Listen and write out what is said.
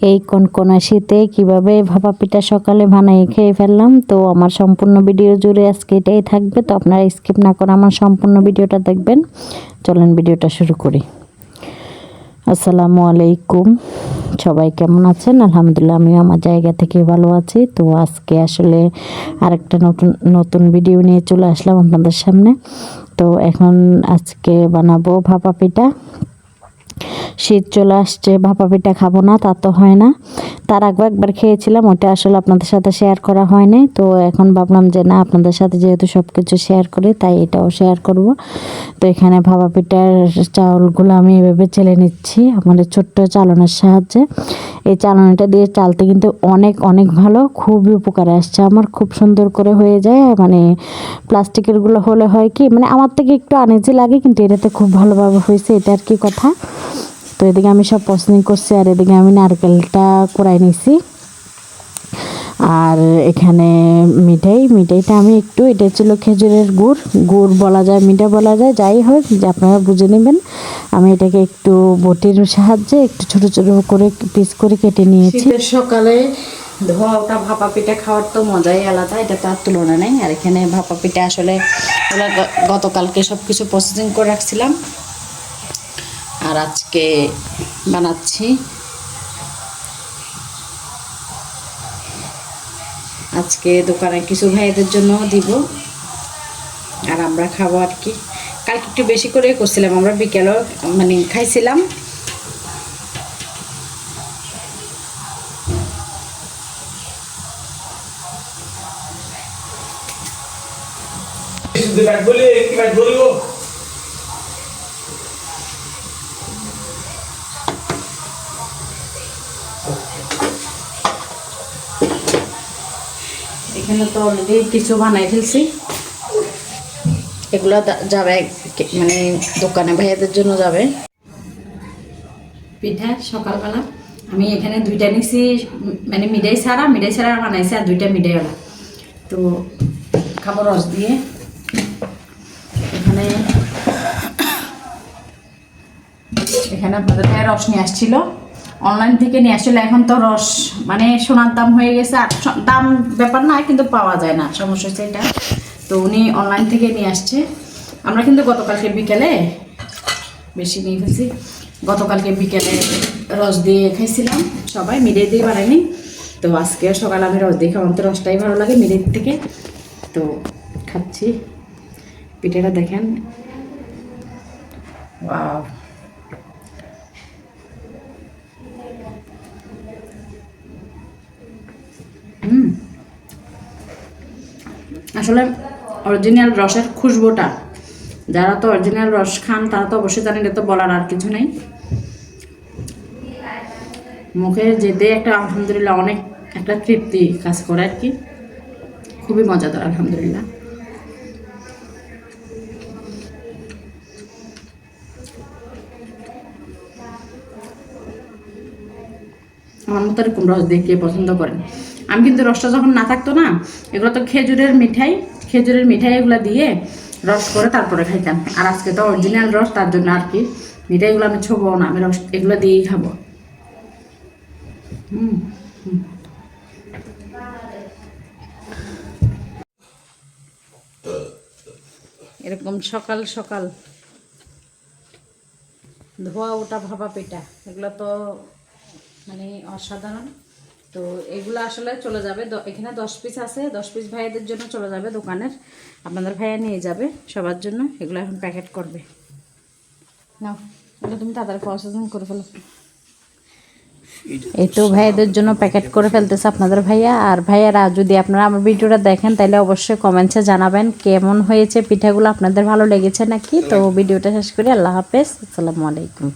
এই কনকনা শীতে কীভাবে ভাপা পিঠা সকালে বানিয়ে খেয়ে ফেললাম। তো আমার সম্পূর্ণ ভিডিও জুড়ে আজকে এটাই থাকবে, তো আপনারা স্কিপ না করে আমার সম্পূর্ণ ভিডিওটা দেখবেন। চলেন ভিডিওটা শুরু করি। আসসালামু আলাইকুম, সবাই কেমন আছেন? আলহামদুলিল্লাহ আমিও আমার জায়গা থেকে ভালো আছি। তো আজকে আসলে আরেকটা নতুন ভিডিও নিয়ে চলে আসলাম আপনাদের সামনে। তো এখন আজকে বানাবো ভাপা পিঠা। শীত চলে আসছে, ভাপা পিঠা খাবো না তা তো হয় না। তার আগে একবার খেয়েছিলাম, ওটা আসলে আপনাদের সাথে শেয়ার করা হয়নি। তো এখন ভাবলাম যে না, আপনাদের সাথে যেহেতু সব কিছু শেয়ার করি তাই এটাও শেয়ার করব। তো এখানে ভাপা পিঠার চাউলগুলো আমি এভাবে চেলে নিচ্ছি আমাদের ছোট্ট চালনের সাহায্যে। এই চালনিটা দিয়ে চালতে কিন্তু অনেক অনেক ভালো, খুবই উপকারে আসছে আমার, খুব সুন্দর করে হয়ে যায়। মানে প্লাস্টিকেরগুলো হলে হয় কি, মানে আমার থেকে একটু আনইজি লাগে, কিন্তু এটাতে খুব ভালোভাবে হয়েছে, এটা আর কি কথা। তো এদিকে আমি সব প্রসেসিং করছি, আর এদিকে আমি নারকেলটা কোড়াই নিছি। আর এখানে মিঠাইটা আমি একটু, এটা ছিল খেজুরের গুড় বলা যায়, মিঠা বলা যায়, যাই হোক যে আপনারা বুঝে নেবেন। আমি এটাকে একটু বটির সাহায্যে একটু ছোট ছোট করে পিস করে কেটে নিয়েছি। সকালে ধোয়া ওটা ভাপা পিঠা খাওয়ার তো মজাই আলাদা, এটা তো আর তুলনা নেই। আর এখানে ভাপা পিঠা আসলে গতকালকে সব কিছু প্রসেসিং করে রাখছিলাম, আর আজকে বানাচ্ছি। আজকে দোকানে কিছু ভাইদের জন্য দিব, আর আমরা খাবো আর কি। কালকে একটু বেশি করে করছিলাম, আমরা বিকেলও মানে খাইছিলাম। এখানে তো অলরেডি কিছু বানাই ফেলছি, এগুলো যাবে মানে দোকানে ভাইয়াদের জন্য যাবে। পিঠা সকালবেলা আমি এখানে দুইটা নিছি, মানে মিঠাই ছাড়া বানাইছি, আর দুইটা মিঠাইওয়ালা। তো খাবো রস দিয়ে। এখানে আপনাদের ভাইয়া রস নিয়ে আসছিল, অনলাইন থেকে নিয়ে আসছিল। এখন তো রস মানে সোনার দাম হয়ে গেছে, আর দাম ব্যাপার না, কিন্তু পাওয়া যায় না, সমস্যা হচ্ছে এটা। তো উনি অনলাইন থেকে নিয়ে আসছে। আমরা কিন্তু গতকালকে বিকেলে বেশি নিয়ে ফেলছি, গতকালকে বিকেলে রস দিয়ে খাইছিলাম সবাই, মিঠাই দিয়ে বানাইনি। তো আজকে সকালে আমি রস দিয়ে খাওয়াম, তো রসটাই ভালো লাগে মিঠাই থেকে। তো খাচ্ছি পিঠাটা, দেখেন ওয়াও। আসলে অরিজিনাল রসের খুশবুটা, যারা তো অরিজিনাল রস খান তারা তো অবশ্যই জানেন, এটা তো বলার আর কিছু নেই। মুখে যেতে একটা আলহামদুলিল্লাহ অনেক একটা তৃপ্তি কাজ করে আর কি, খুবই মজাদার আলহামদুলিল্লাহ। আমার মতো এরকম রস দিয়ে কে পছন্দ করেন? আমি কিন্তু রসটা যখন না থাকতো না, এগুলো তো খেজুরের মিঠাই এগুলো দিয়ে রস করে তারপরে খাইতাম। আর আজকে তো অরিজিনাল রস, তার জন্য আর কি মিঠাইগুলো আমি ছোবো না, আমি রস এগুলো দিয়েই খাবো। এরকম সকাল সকাল ধোয়া ওটা ভাপা পিঠা, এগুলো তো মানে অসাধারণ। তো এগুলো আসলে চলে যাবে, এখানে 10 পিস আছে, 10 পিস ভাইয়াদের জন্য চলে যাবে দোকানের, আপনাদের ভাইয়া নিয়ে যাবে সবার জন্য। এগুলো এখন প্যাকেট করবে। নাও এগুলো তুমি তাড়াতাড়ি প্রসেসিং করে ফেলো। এই তো ভাইয়াদের জন্য প্যাকেট করে ফেলতেছে আপনাদের ভাইয়া। আর ভাইয়ারা, যদি আপনারা আমার ভিডিওটা দেখেন তাহলে অবশ্যই কমেন্টসে জানাবেন কেমন হয়েছে পিঠাগুলো, আপনাদের ভালো লেগেছে নাকি। তো ভিডিওটা শেষ করি, আল্লাহ হাফেজ, আসসালামু আলাইকুম।